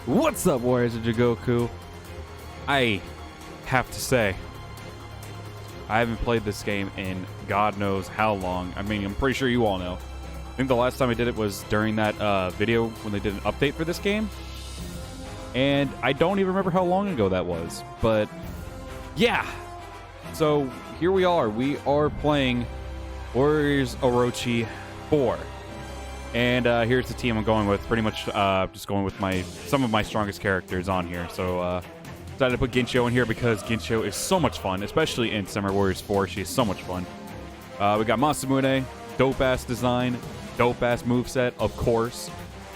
What's up, Warriors of Jigoku? I have to say, I haven't played this game in God knows how long. I mean, I'm pretty sure you all know. I think the last time I did it was during that video when they did an update for this game. And I don't even remember how long ago that was. But, yeah. So, here we are. We are playing Warriors Orochi 4. And here's the team I'm going with. Pretty much just going with some of my strongest characters on here. So decided to put Gincho in here because Gincho is so much fun, especially in Samurai Warriors 4. She is so much fun. We got Masamune, dope-ass design, dope-ass moveset, of course.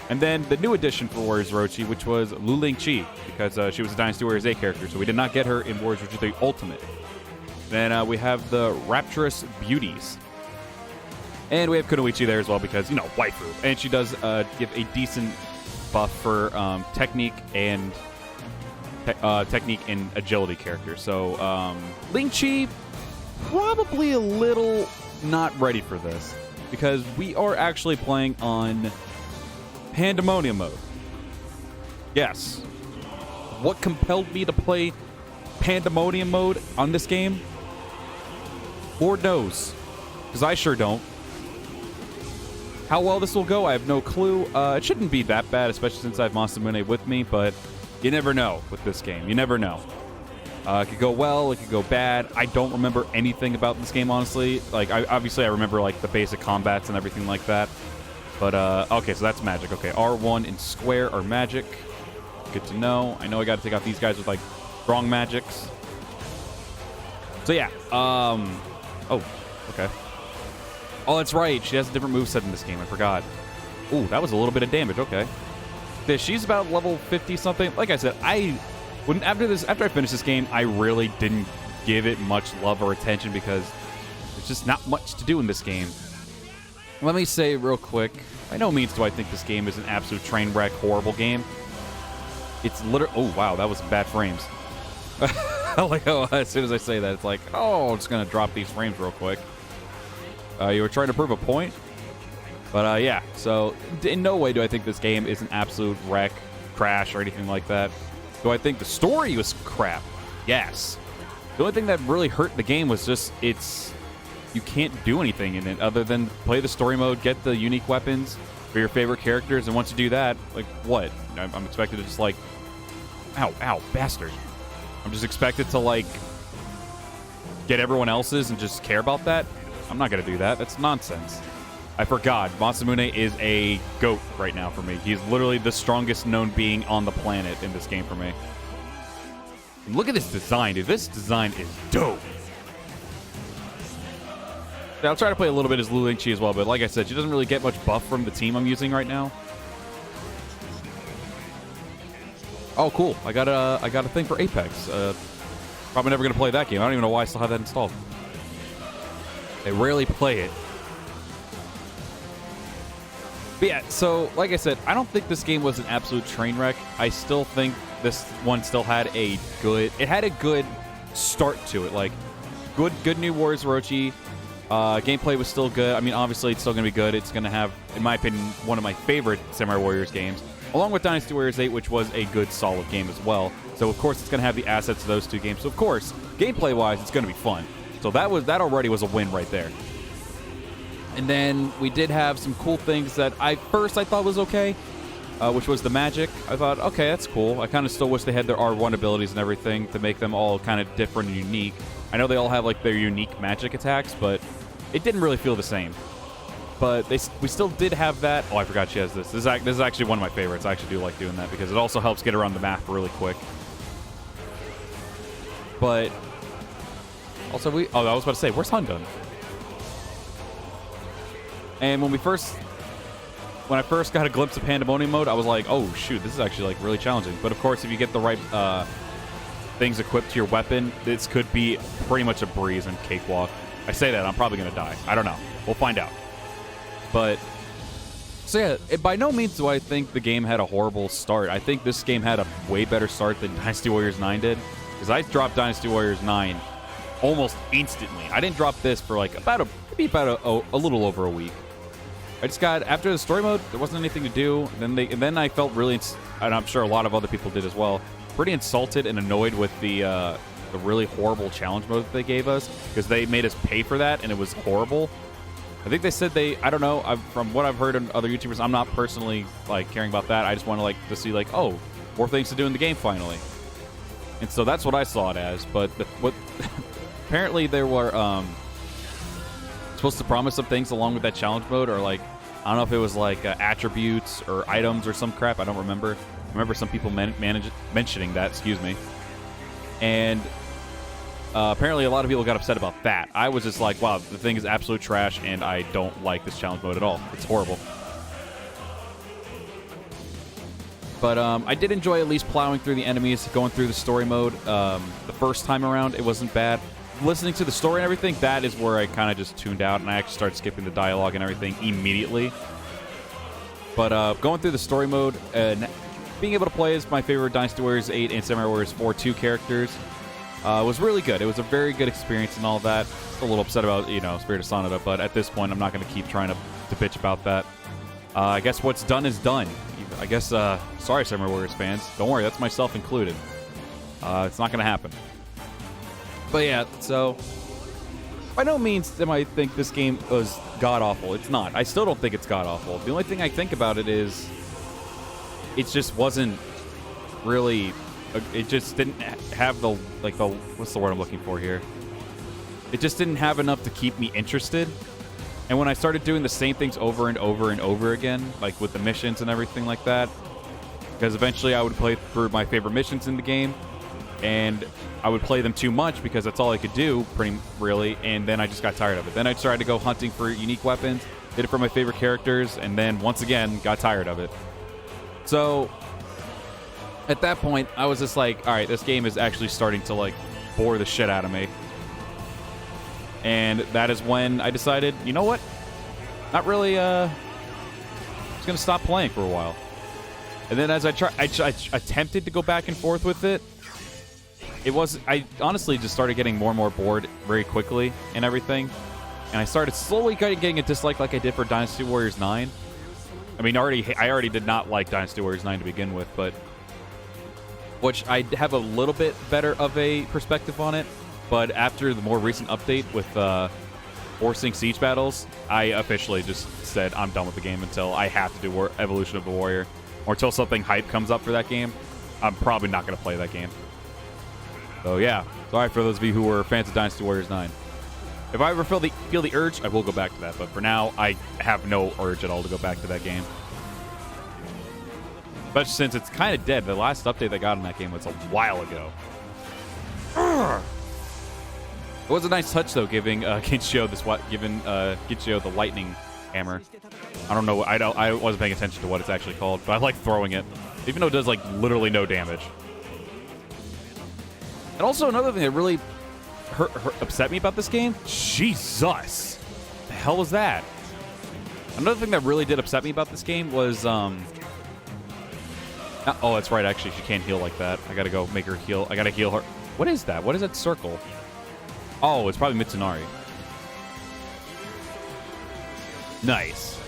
And then the new addition for Warriors Orochi, which was Luling Chi, because she was a Dynasty Warriors 8 character, so we did not get her in Warriors Orochi 3 Ultimate. Then we have the Rapturous Beauties. And we have Kunoichi there as well because, you know, waifu. And she does give a decent buff for technique and agility characters. So, Ling Chi, probably a little not ready for this because we are actually playing on Pandemonium mode. Yes. What compelled me to play Pandemonium mode on this game? Lord knows. Because I sure don't. How well this will go, I have no clue. It shouldn't be that bad, especially since I have Masamune with me, but you never know with this game. You never know. It could go well, it could go bad. I don't remember anything about this game, honestly. Like, obviously, I remember, like, the basic combats and everything like that. But, okay, so that's magic. Okay, R1 and square are magic. Good to know. I know I got to take out these guys with, like, strong magics. So, yeah. Oh, okay. Oh, that's right. She has a different moveset in this game. I forgot. Ooh, that was a little bit of damage. Okay. She's about level 50 something. Like I said, after I finished this game, I really didn't give it much love or attention because there's just not much to do in this game. Let me say real quick, by no means do I think this game is an absolute train wreck, horrible game. It's literally... Oh, wow, that was bad frames. Like, oh, as soon as I say that, it's like, oh, I'm just going to drop these frames real quick. You were trying to prove a point? But, yeah. So, in no way do I think this game is an absolute wreck, crash, or anything like that. Do I think the story was crap? Yes. The only thing that really hurt the game was just you can't do anything in it other than play the story mode, get the unique weapons for your favorite characters, and once you do that, like, what? I'm expected to just, like... Ow, bastard. I'm just expected to, like, get everyone else's and just care about that? I'm not going to do that. That's nonsense. I forgot. Masamune is a GOAT right now for me. He's literally the strongest known being on the planet in this game for me. And look at this design, dude. This design is dope. Yeah, I'll try to play a little bit as Luling Chi as well, but like I said, she doesn't really get much buff from the team I'm using right now. Oh, cool. I got a thing for Apex. Probably never going to play that game. I don't even know why I still have that installed. I rarely play it. But yeah, so, like I said, I don't think this game was an absolute train wreck. I still think this one still had a good... It had a good start to it. Like, good new Warriors Orochi. Gameplay was still good. I mean, obviously, it's still going to be good. It's going to have, in my opinion, one of my favorite Samurai Warriors games. Along with Dynasty Warriors 8, which was a good, solid game as well. So, of course, it's going to have the assets of those two games. So, of course, gameplay-wise, it's going to be fun. So that already was a win right there. And then we did have some cool things that I thought was okay, which was the magic. I thought, okay, that's cool. I kind of still wish they had their R1 abilities and everything to make them all kind of different and unique. I know they all have like their unique magic attacks, but it didn't really feel the same. But we still did have that. Oh, I forgot she has this. This is actually one of my favorites. I actually do like doing that because it also helps get around the map really quick. But... Also, I was about to say, where's Hundun? And when I first got a glimpse of Pandemonium mode, I was like, oh, shoot, this is actually, like, really challenging. But, of course, if you get the right things equipped to your weapon, this could be pretty much a breeze and cakewalk. I say that, I'm probably going to die. I don't know. We'll find out. But, so yeah, by no means do I think the game had a horrible start. I think this game had a way better start than Dynasty Warriors 9 did. Because I dropped Dynasty Warriors 9 almost instantly. I didn't drop this for like maybe about a little over a week. I just got, after the story mode, there wasn't anything to do. And then I felt really, and I'm sure a lot of other people did as well, pretty insulted and annoyed with the really horrible challenge mode that they gave us, because they made us pay for that, and it was horrible. I think they said I don't know, from what I've heard on other YouTubers, I'm not personally, like, caring about that. I just want to, like, to see, like, oh, more things to do in the game finally. And so that's what I saw it as. But what apparently there were supposed to promise some things along with that challenge mode, or, like, I don't know if it was, like, attributes or items or some crap. I don't remember. I remember some people mentioning that, excuse me. And apparently a lot of people got upset about that. I was just like, wow, the thing is absolute trash, and I don't like this challenge mode at all. It's horrible. But I did enjoy at least plowing through the enemies, going through the story mode. The first time around, it wasn't bad. Listening to the story and everything, that is where I kind of just tuned out, and I actually started skipping the dialogue and everything immediately. But going through the story mode and being able to play as my favorite Dynasty Warriors 8 and Samurai Warriors 4 2 characters was really good. It was a very good experience and all that. A little upset about, you know, Spirit of Sonata, but at this point, I'm not going to keep trying to bitch about that. I guess what's done is done. I guess, sorry, Samurai Warriors fans. Don't worry, that's myself included. It's not going to happen. But yeah, so by no means am I think this game was god-awful. It's not. I still don't think it's god-awful. The only thing I think about it is it just wasn't really... It just didn't have the what's the word I'm looking for here? It just didn't have enough to keep me interested. And when I started doing the same things over and over and over again, like with the missions and everything like that, because eventually I would play through my favorite missions in the game, and I would play them too much because that's all I could do, pretty really, and then I just got tired of it. Then I tried to go hunting for unique weapons, did it for my favorite characters, and then once again got tired of it. So at that point, I was just like, all right, this game is actually starting to, like, bore the shit out of me. And that is when I decided, you know what? Not really, just going to stop playing for a while. And then as I attempted to go back and forth with it, I honestly just started getting more and more bored very quickly and everything. And I started slowly getting a dislike like I did for Dynasty Warriors 9. I mean, I already did not like Dynasty Warriors 9 to begin with, but which I have a little bit better of a perspective on it. But after the more recent update with forcing siege battles, I officially just said I'm done with the game until I have to do Evolution of the Warrior, or until something hype comes up for that game. I'm probably not going to play that game. So yeah, sorry for those of you who were fans of Dynasty Warriors 9. If I ever feel the urge, I will go back to that. But for now, I have no urge at all to go back to that game. Especially since it's kind of dead. The last update they got in that game was a while ago. Urgh. It was a nice touch though, giving Gensho the lightning hammer. I don't know. I wasn't paying attention to what it's actually called, but I like throwing it, even though it does like literally no damage. And also another thing that really upset me about this game. Jesus, the hell was that? Another thing that really did upset me about this game was oh, that's right. Actually, she can't heal like that. I gotta go make her heal. I gotta heal her. What is that? What is that circle? Oh, it's probably Mitsunari. Nice.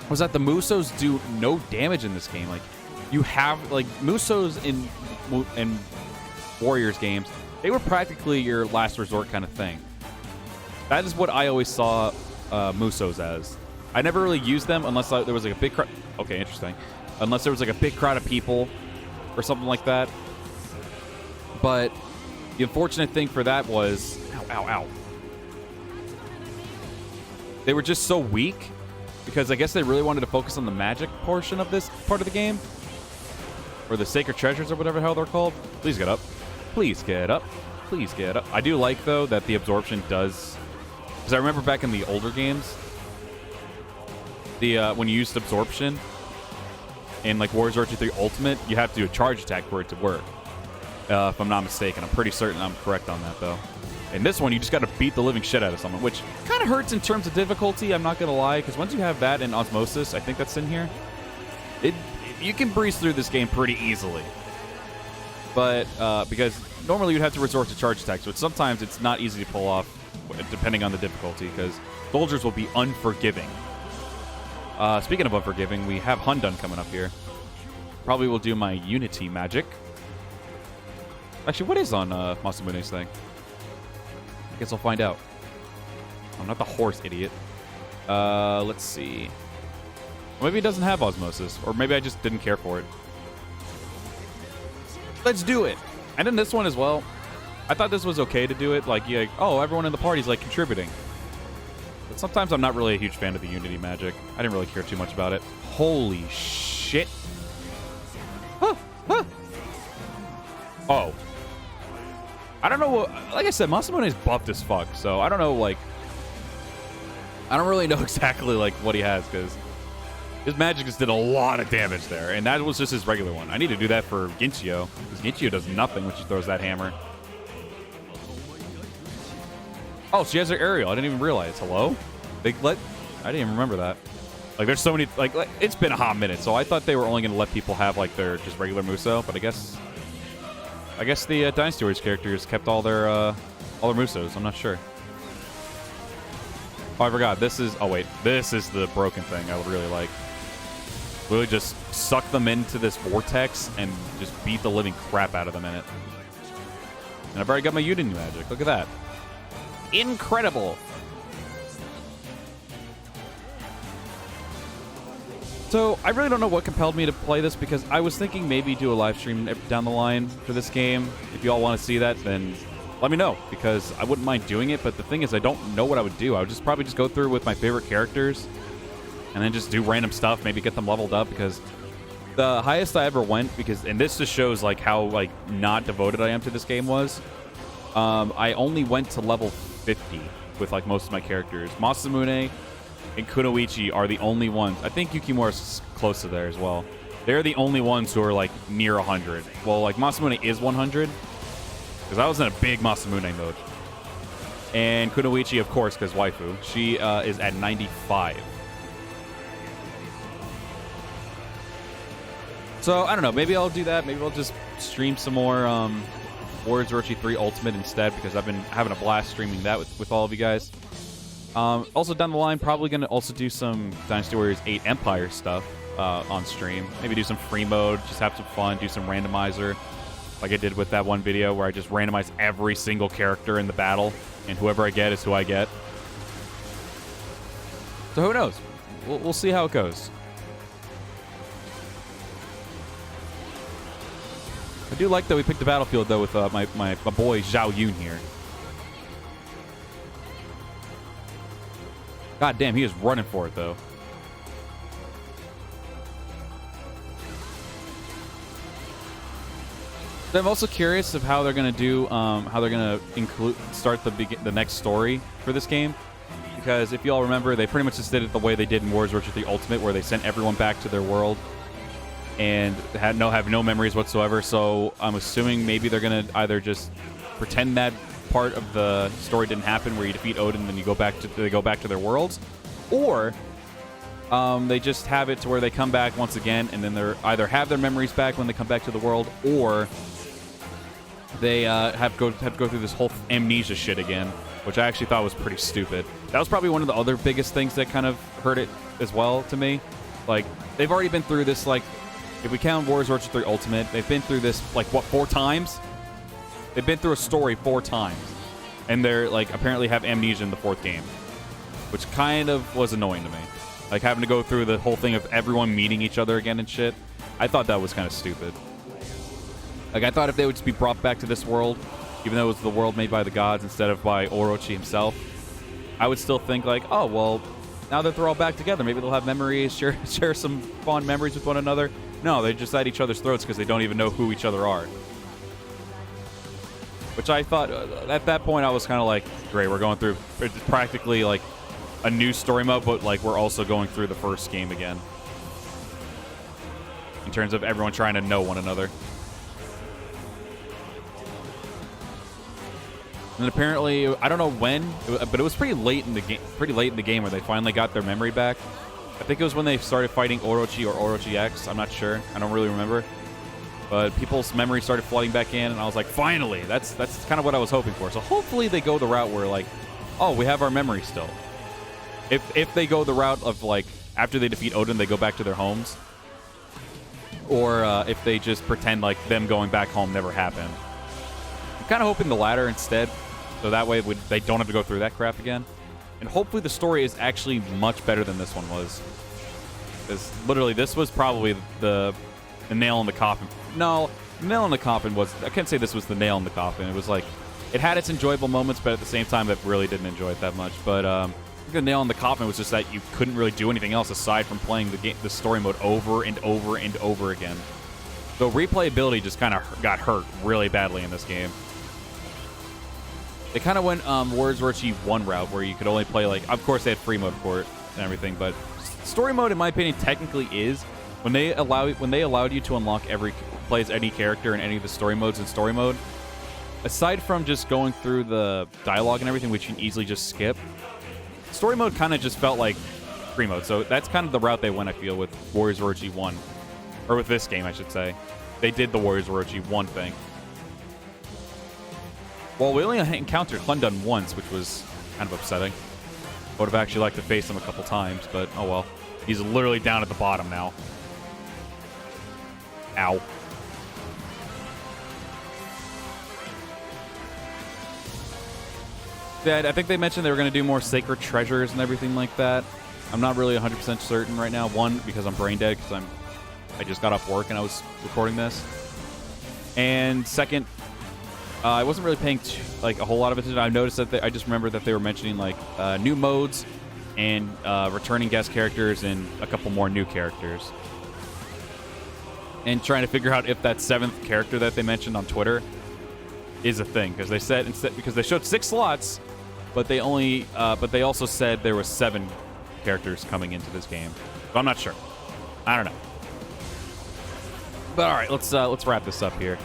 Was that the Musos do no damage in this game? Like, you have, like, Musos in Warriors games, they were practically your last resort kind of thing. That is what I always saw Musos as. I never really used them unless there was like a big crowd. Okay, interesting. Unless there was like a big crowd of people or something like that. But the unfortunate thing for that was, ow. They were just so weak because I guess they really wanted to focus on the magic portion of this part of the game. Or the sacred treasures or whatever the hell they're called. Please get up. Please get up. Please get up. I do like, though, that the absorption does... Because I remember back in the older games, when you used absorption in like Warriors Orochi 3 Ultimate, you have to do a charge attack for it to work. If I'm not mistaken. I'm pretty certain I'm correct on that, though. In this one, you just got to beat the living shit out of someone, which kind of hurts in terms of difficulty, I'm not going to lie, because once you have that in Osmosis, I think that's in here, you can breeze through this game pretty easily. But, because normally you'd have to resort to charge attacks, but sometimes it's not easy to pull off, depending on the difficulty, because Soldiers will be unforgiving. Speaking of unforgiving, we have Hundun coming up here. Probably will do my Unity magic. Actually, what is on Masamune's thing? I guess I'll find out. I'm not the horse, idiot. Let's see. Or maybe it doesn't have osmosis. Or maybe I just didn't care for it. Let's do it. And then this one as well. I thought this was okay to do it. Like, yeah, oh, everyone in the party's like contributing. But sometimes I'm not really a huge fan of the Unity magic. I didn't really care too much about it. Holy shit. Huh, huh. Oh. I don't know what... Like I said, Masamune's buffed as fuck. So I don't know, like... I don't really know exactly, like, what he has, because... His magic just did a lot of damage there. And that was just his regular one. I need to do that for Ginchio. Because Ginchio does nothing when she throws that hammer. Oh, she has her aerial. I didn't even realize. Hello? I didn't even remember that. Like, there's so many... Like, it's been a hot minute, so I thought they were only going to let people have, like, their just regular Muso. But I guess the Dynasty Warriors characters kept all their Musos. I'm not sure. Oh, I forgot. This is... Oh, wait. This is the broken thing I would really like. Really just suck them into this vortex and just beat the living crap out of them in it. And I've already got my Unity magic. Look at that. Incredible. So, I really don't know what compelled me to play this, because I was thinking maybe do a live stream down the line for this game. If you all want to see that, then let me know, because I wouldn't mind doing it. But the thing is, I don't know what I would do. I would just probably just go through with my favorite characters and then just do random stuff, maybe get them leveled up, because the highest I ever went, and this just shows like how like not devoted I am to this game was, I only went to level 50 with like most of my characters. Masamune and Kunoichi are the only ones. I think Yukimura's close to there as well. They're the only ones who are like near 100. Well, like Masamune is 100, because I was in a big Masamune mode. And Kunoichi, of course, because waifu, she is at 95. So, I don't know. Maybe I'll do that. Maybe I'll just stream some more Warriors Orochi 3 Ultimate instead, because I've been having a blast streaming that with all of you guys. Also, down the line, probably going to also do some Dynasty Warriors 8 Empire stuff on stream. Maybe do some free mode, just have some fun, do some randomizer, like I did with that one video where I just randomized every single character in the battle, and whoever I get is who I get. So who knows? We'll see how it goes. I do like that we picked the battlefield, though, with my boy Zhao Yun here. God damn, he is running for it, though. So I'm also curious of how they're going to do, how they're going to start the next story for this game. Because if you all remember, they pretty much just did it the way they did in Warriors Orochi 3 Ultimate, where they sent everyone back to their world and have no memories whatsoever. So I'm assuming maybe they're going to either just pretend that part of the story didn't happen, where you defeat Odin and then they go back to their worlds, or they just have it to where they come back once again, and then they're either have their memories back when they come back to the world, or they have to go through this whole amnesia shit again, which I actually thought was pretty stupid. That was probably one of the other biggest things that kind of hurt it as well to me. Like, they've already been through this, like, if we count Warriors Orochi 3 Ultimate, they've been through this, like, what, 4 times? They've been through a story 4 times. And they're, like, apparently have amnesia in the 4th game, which kind of was annoying to me. Like, having to go through the whole thing of everyone meeting each other again and shit. I thought that was kind of stupid. Like, I thought if they would just be brought back to this world, even though it was the world made by the gods instead of by Orochi himself, I would still think, like, oh, well, now that they're all back together, maybe they'll have memories, share some fond memories with one another. No, they're just at each other's throats because they don't even know who each other are. Which I thought, at that point, I was kind of like, great, we're going through practically, like, a new story mode, but, like, we're also going through the first game again. In terms of everyone trying to know one another. And apparently, I don't know when, but it was pretty late in the game where they finally got their memory back. I think it was when they started fighting Orochi or Orochi X. I'm not sure. I don't really remember. But people's memory started flooding back in, and I was like, finally! That's kind of what I was hoping for. So hopefully they go the route where, like, oh, we have our memory still. If they go the route of, like, after they defeat Odin, they go back to their homes. Or if they just pretend like them going back home never happened. I'm kind of hoping the latter instead. So that way they don't have to go through that crap again. And hopefully the story is actually much better than this one was. Because literally this was probably the nail in the coffin. No, the nail in the coffin was... I can't say this was the nail in the coffin. It was like... It had its enjoyable moments, but at the same time, I really didn't enjoy it that much. But the nail in the coffin was just that you couldn't really do anything else aside from playing the story mode over and over and over again. So replayability just kind of got hurt really badly in this game. They kind of went Warriors Orochi 1 route, where you could only play, like... Of course, they had free mode for it and everything, but story mode, in my opinion, technically is... When they allowed you to unlock play as any character in any of the story modes in story mode, aside from just going through the dialogue and everything, which you can easily just skip, story mode kind of just felt like free mode. So that's kind of the route they went, I feel, with Warriors Orochi 1. Or with this game, I should say. They did the Warriors Orochi 1 thing. Well, we only encountered Hundun once, which was kind of upsetting. I would have actually liked to face him a couple times, but oh well. He's literally down at the bottom now. Ow. Yeah, I think they mentioned they were going to do more sacred treasures and everything like that. I'm not really 100% certain right now. One, because I'm brain dead, because I just got off work and I was recording this. And second, I wasn't really paying a whole lot of attention. I noticed that I just remembered that they were mentioning like new modes and returning guest characters and a couple more new characters. And trying to figure out if that 7th character that they mentioned on Twitter is a thing, because they said because they showed 6 slots, but they also said there was 7 characters coming into this game. So I'm not sure. I don't know. But all right, let's wrap this up here.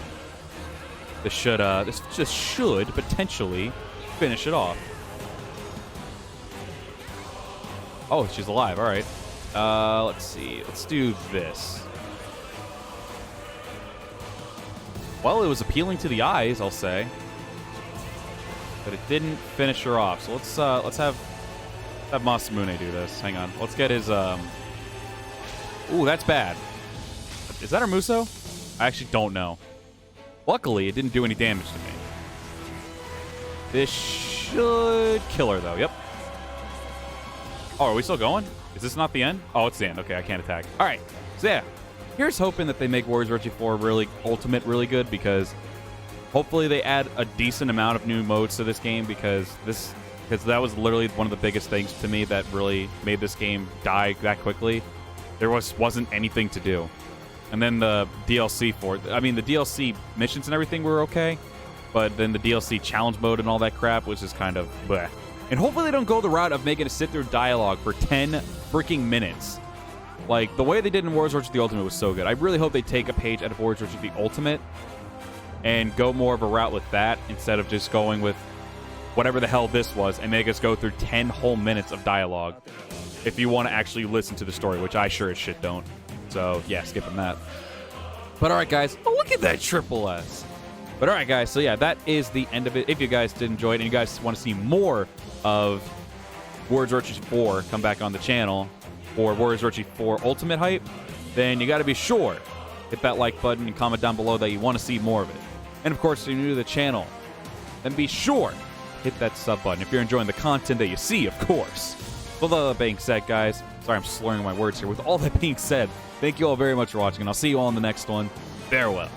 This just should potentially finish it off. Oh, she's alive. All right. Let's see. Let's do this. Well, it was appealing to the eyes, I'll say, but it didn't finish her off. So let's have Masamune do this. Hang on. Let's get his Ooh, that's bad. Is that her Muso? I actually don't know. Luckily, it didn't do any damage to me. This should kill her, though. Yep. Oh, are we still going? Is this not the end? Oh, it's the end. Okay, I can't attack. All right. So, yeah. Here's hoping that they make Warriors Orochi 4 Ultimate really good, because hopefully they add a decent amount of new modes to this game, because that was literally one of the biggest things to me that really made this game die that quickly. There wasn't anything to do. And then the DLC for it. I mean, the DLC missions and everything were okay, but then the DLC challenge mode and all that crap was just kind of bleh. And hopefully they don't go the route of making a sit-through dialogue for 10 freaking minutes. Like, the way they did in Warriors Orochi the Ultimate was so good. I really hope they take a page out of Warriors Orochi the Ultimate and go more of a route with that instead of just going with whatever the hell this was and make us go through 10 whole minutes of dialogue if you want to actually listen to the story, which I sure as shit don't. So, yeah, skipping that. But, all right, guys. Oh, look at that triple S. But, all right, guys. So, yeah, that is the end of it. If you guys did enjoy it and you guys want to see more of Warriors Orochi 4 come back on the channel, or Warriors Orochi 4 Ultimate hype, then you got to be sure hit that like button and comment down below that you want to see more of it. And of course, if you're new to the channel, then be sure hit that sub button if you're enjoying the content that you see, of course. With all that being said, guys, sorry I'm slurring my words here. With all that being said, thank you all very much for watching, and I'll see you all in the next one. Farewell.